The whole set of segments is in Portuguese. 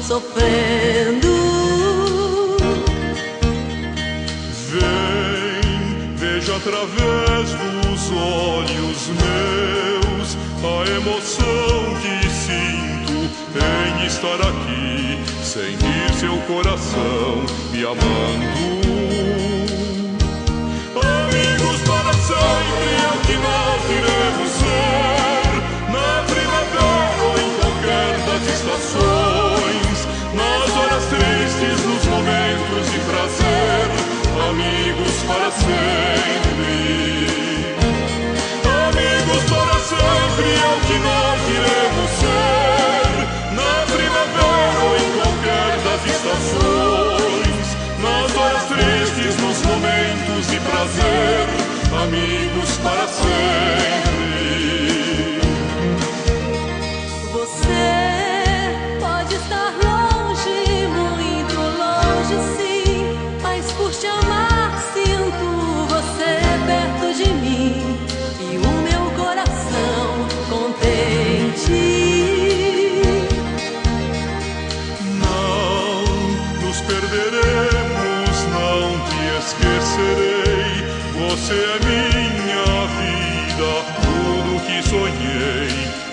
sofrendo. Vem, veja através dos olhos meus a emoção que sinto em estar aqui, sentir seu coração me amando. Amigos para sempre é o que nós iremos ser, na primavera ou em qualquer das estações, nas horas tristes, nos momentos de prazer, amigos para sempre. Amigos para sempre é o que nós iremos ser, na primavera ou em qualquer das estações, nas horas tristes, nos momentos de prazer, amigos para sempre. Você pode estar longe, muito longe, sim, mas por te amar sinto você perto de mim e o meu coração contente. Não nos perderemos, não te esquecerei. Você é minha vida, tudo que sonhei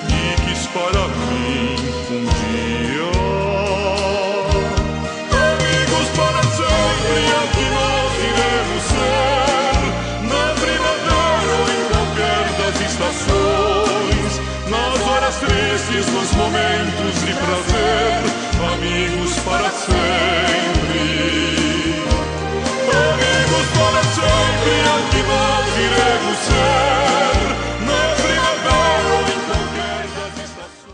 e quis para mim um dia. Amigos para sempre é o que nós iremos ser, na primavera ou em qualquer das estações, nas horas tristes, nos momentos